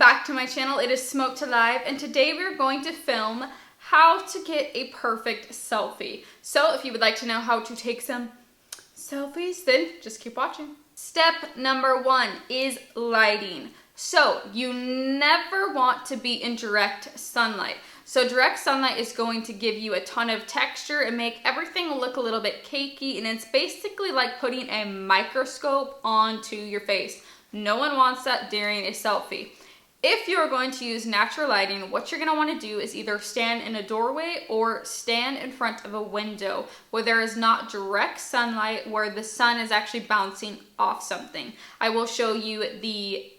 back to my channel. It is Smoke to Live, and today we're going to film how to get a perfect selfie. So if you would like to know how to take some selfies, then just keep watching. Step number 1 is lighting. So you never want to be in direct sunlight. So direct sunlight is going to give you a ton of texture and make everything look a little bit cakey, and it's basically like putting a microscope onto your face. No one wants that during a selfie. If you're going to use natural lighting, what you're gonna wanna do is either stand in a doorway or stand in front of a window where there is not direct sunlight, where the sun is actually bouncing off something. I will show you the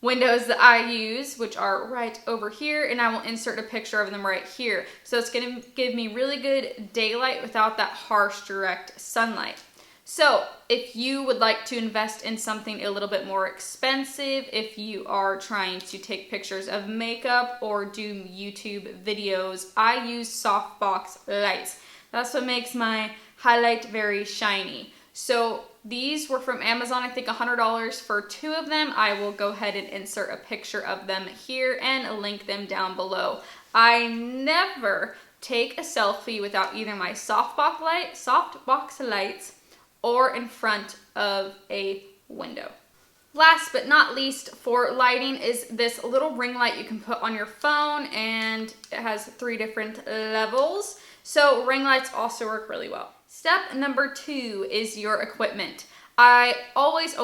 windows that I use, which are right over here, and I will insert a picture of them right here. So it's gonna give me really good daylight without that harsh direct sunlight. So if you would like to invest in something a little bit more expensive, if you are trying to take pictures of makeup or do YouTube videos, I use softbox lights. That's what makes my highlight very shiny. So these were from Amazon, I think $100 for 2 of them. I will go ahead and insert a picture of them here and link them down below. I never take a selfie without either my softbox lights or in front of a window. Last but not least for lighting is this little ring light you can put on your phone, and it has 3 different levels. So ring lights also work really well. Step number 2 is your equipment. I always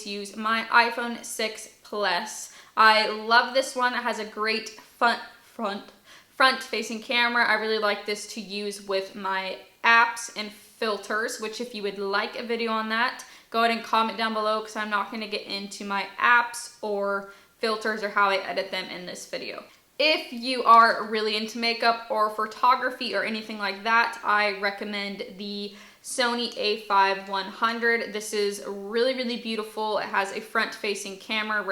use my iPhone 6 Plus. I love this one. It has a great front-facing camera. I really like this to use with my apps and filters, which if you would like a video on that, go ahead and comment down below, because I'm not going to get into my apps or filters or how I edit them in this video. If you are really into makeup or photography or anything like that, I recommend the Sony a5100. This is really beautiful. It has a front-facing camera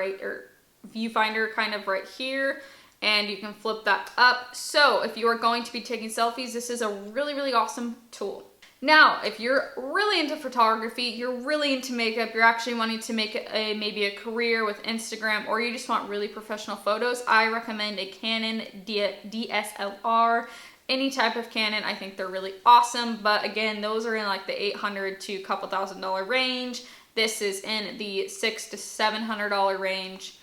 viewfinder kind of right here, and you can flip that up. So if you are going to be taking selfies, this is a really awesome tool. Now, if you're really into photography, you're really into makeup, you're actually wanting to make it maybe a career with Instagram, or you just want really professional photos, I recommend a Canon DSLR. Any type of Canon, I think they're really awesome, but again, those are in like the $800 to a couple $1,000 range. This is in the $600 to $700 range.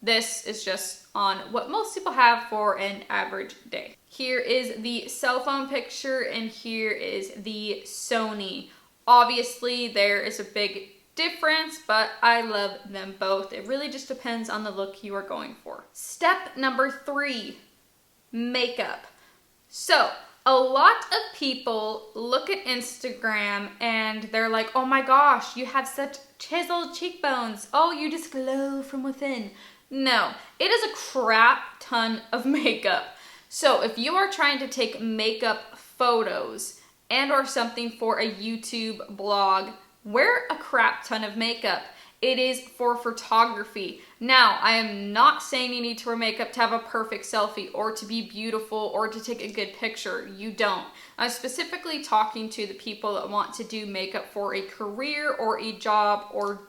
This is just on what most people have for an average day. Here is the cell phone picture, and here is the Sony. Obviously, there is a big difference, but I love them both. It really just depends on the look you are going for. Step number 3, makeup. So, a lot of people look at Instagram and they're like, oh my gosh, you have such chiseled cheekbones. Oh, you just glow from within. No, it is a crap ton of makeup. So if you are trying to take makeup photos and or something for a YouTube blog, wear a crap ton of makeup. It is for photography. Now, I am not saying you need to wear makeup to have a perfect selfie or to be beautiful or to take a good picture. You don't. I'm specifically talking to the people that want to do makeup for a career or a job or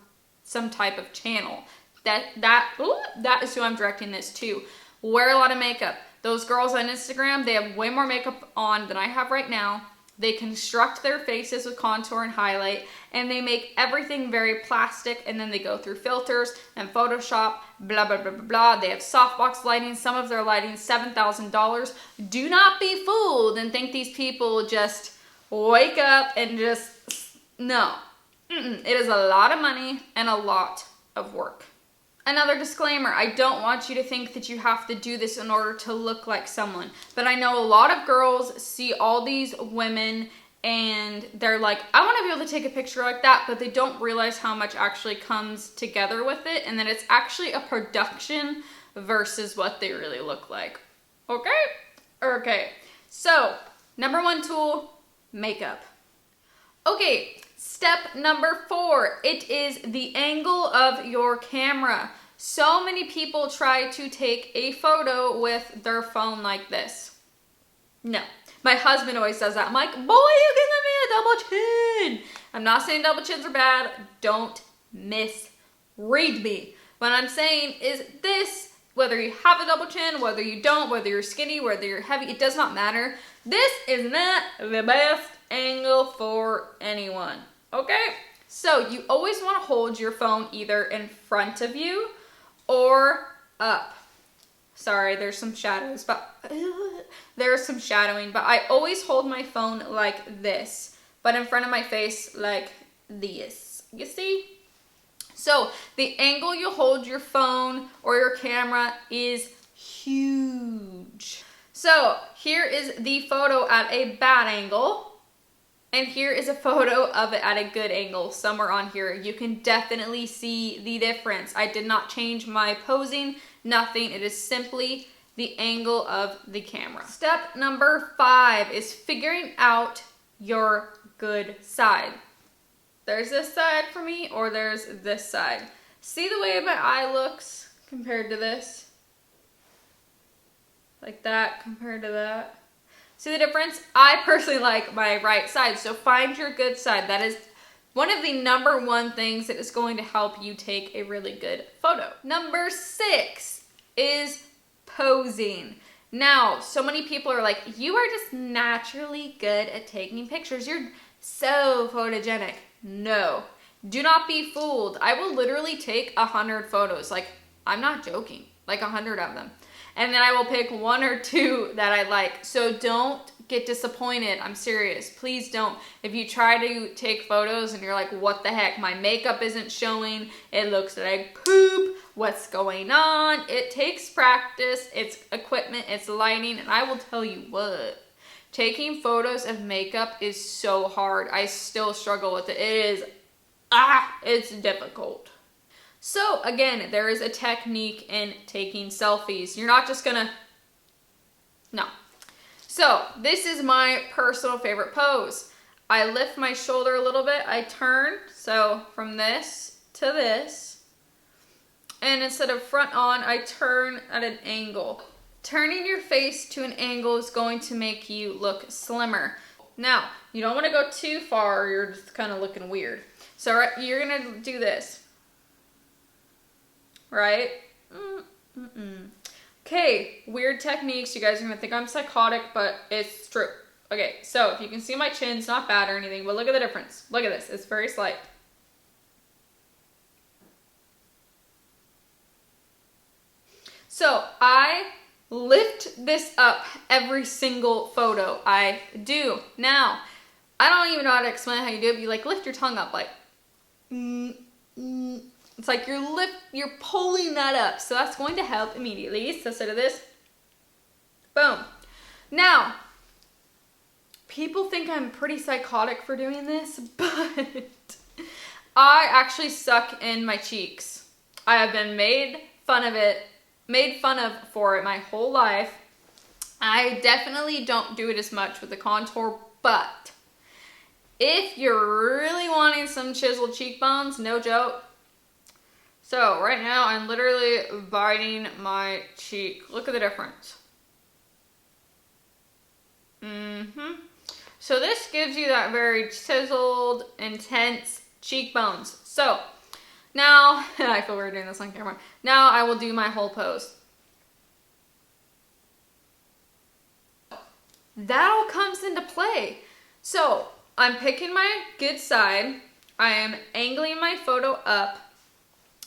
some type of channel. That is who I'm directing this to. Wear a lot of makeup. Those girls on Instagram, they have way more makeup on than I have right now. They construct their faces with contour and highlight, and they make everything very plastic, and then they go through filters and Photoshop, blah, blah, blah, blah, blah. They have softbox lighting. Some of their lighting $7,000. Do not be fooled and think these people just wake up and just, no. It is a lot of money and a lot of work. Another disclaimer, I don't want you to think that you have to do this in order to look like someone. But I know a lot of girls see all these women and they're like, I want to be able to take a picture like that, but they don't realize how much actually comes together with it, and that it's actually a production versus what they really look like. Okay. So, number 1 tool, makeup. Okay. Step number 4, it is the angle of your camera. So many people try to take a photo with their phone like this. No. My husband always says that. I'm like, boy, you giving me a double chin. I'm not saying double chins are bad. Don't misread me. What I'm saying is this, whether you have a double chin, whether you don't, whether you're skinny, whether you're heavy, it does not matter. This is not the best angle for anyone, okay? So you always want to hold your phone either in front of you or up. Sorry, there's some shadows, but there's some shadowing, but I always hold my phone like this, but in front of my face like this. You see? So the angle you hold your phone or your camera is huge. So here is the photo at a bad angle, and here is a photo of it at a good angle somewhere on here. You can definitely see the difference. I did not change my posing, nothing. It is simply the angle of the camera. Step number 5 is figuring out your good side. There's this side for me, or there's this side. See the way my eye looks compared to this? Like that compared to that. See the difference? I personally like my right side, so find your good side. That is one of the number 1 things that is going to help you take a really good photo. Number 6 is posing. Now, so many people are like, you are just naturally good at taking pictures. You're so photogenic. No, do not be fooled. I will literally take 100 photos. Like, I'm not joking, like 100 of them. And then I will pick 1 or 2 that I like. So don't get disappointed. I'm serious. Please don't. If you try to take photos and you're like, what the heck? My makeup isn't showing. It looks like poop. What's going on? It takes practice. It's equipment. It's lighting. And I will tell you what. Taking photos of makeup is so hard. I still struggle with it. It is, it's difficult. So again, there is a technique in taking selfies. You're not just gonna, no. So this is my personal favorite pose. I lift my shoulder a little bit, I turn, so from this to this, and instead of front on, I turn at an angle. Turning your face to an angle is going to make you look slimmer. Now, you don't want to go too far or you're just kind of looking weird. So you're gonna do this. Right? Okay, weird techniques. You guys are gonna think I'm psychotic, but it's true. Okay, so if you can see my chin, it's not bad or anything, but look at the difference. Look at this, it's very slight. So I lift this up every single photo I do. Now, I don't even know how to explain how you do it, but you like lift your tongue up like, It's like you're pulling that up. So that's going to help immediately. So instead of this, boom. Now, people think I'm pretty psychotic for doing this, but I actually suck in my cheeks. I have been made fun of for it my whole life. I definitely don't do it as much with the contour, but if you're really wanting some chiseled cheekbones, no joke. So right now I'm literally biting my cheek. Look at the difference. So this gives you that very chiseled, intense cheekbones. So now, I feel weird doing this on camera. Now I will do my whole pose. That all comes into play. So I'm picking my good side. I am angling my photo up.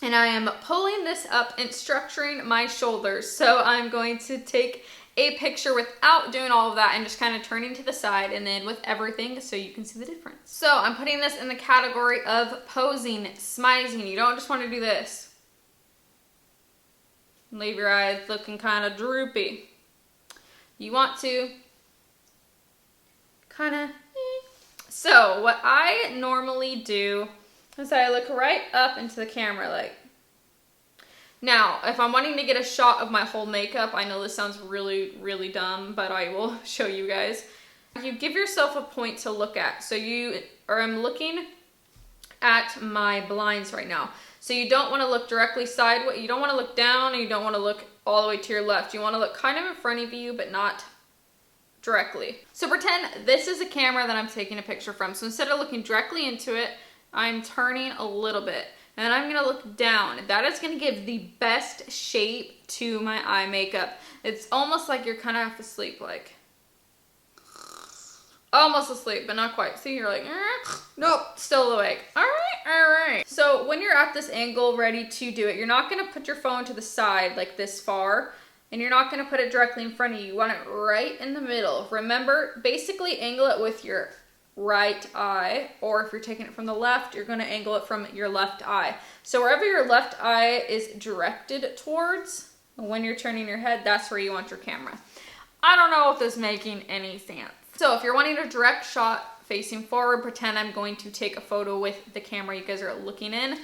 And I am pulling this up and structuring my shoulders. So I'm going to take a picture without doing all of that and just kind of turning to the side and then with everything so you can see the difference. So I'm putting this in the category of posing, smizing. You don't just want to do this. Leave your eyes looking kind of droopy. You want to kind of, So what I normally do is I look right up into the camera like. Now, if I'm wanting to get a shot of my whole makeup, I know this sounds really, really dumb, but I will show you guys. You give yourself a point to look at. So I'm looking at my blinds right now. So you don't want to look directly sideways. You don't want to look down, and you don't want to look all the way to your left. You want to look kind of in front of you, but not directly. So pretend this is a camera that I'm taking a picture from. So instead of looking directly into it, I'm turning a little bit. and I'm gonna look down. That is gonna give the best shape to my eye makeup. It's almost like you're kind of half asleep, like almost asleep, but not quite. See, you're like, nope, still awake. All right. So when you're at this angle ready to do it, you're not gonna put your phone to the side like this far, and you're not gonna put it directly in front of you. You want it right in the middle. Remember, basically angle it with your right eye, or if you're taking it from the left, you're gonna angle it from your left eye. So wherever your left eye is directed towards, when you're turning your head, that's where you want your camera. I don't know if this is making any sense. So if you're wanting a direct shot facing forward, pretend I'm going to take a photo with the camera you guys are looking in.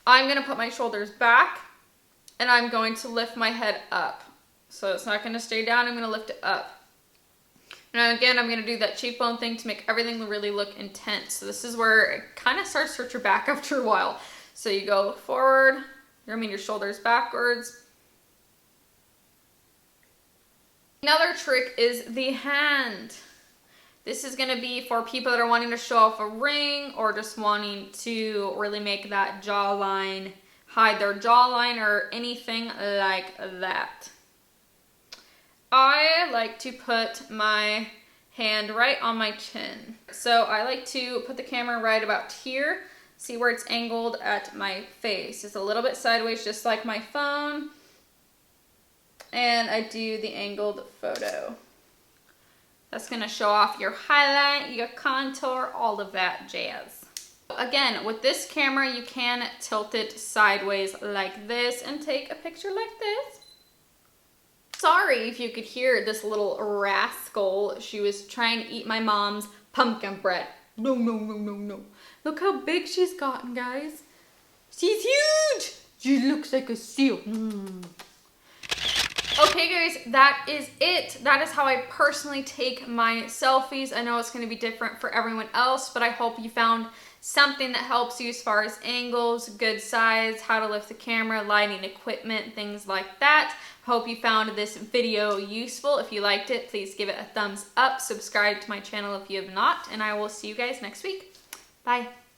I'm gonna put my shoulders back and I'm going to lift my head up. So it's not gonna stay down, I'm gonna lift it up. And again, I'm gonna do that cheekbone thing to make everything really look intense. So this is where it kind of starts to hurt your back after a while. So you go forward, your shoulders backwards. Another trick is the hand. This is gonna be for people that are wanting to show off a ring or just wanting to really make that jawline, hide their jawline or anything like that. I like to put my hand right on my chin. So I like to put the camera right about here. See where it's angled at my face. It's a little bit sideways, just like my phone. And I do the angled photo. That's gonna show off your highlight, your contour, all of that jazz. Again, with this camera, you can tilt it sideways like this and take a picture like this. Sorry if you could hear this little rascal. She was trying to eat my mom's pumpkin bread. No. Look how big she's gotten, guys. She's huge. She looks like a seal. Okay guys, that is it. That is how I personally take my selfies. I know it's going to be different for everyone else, but I hope you found something that helps you as far as angles, good size, how to lift the camera, lighting equipment, things like that. Hope you found this video useful. If you liked it, please give it a thumbs up. Subscribe to my channel if you have not, and I will see you guys next week. Bye.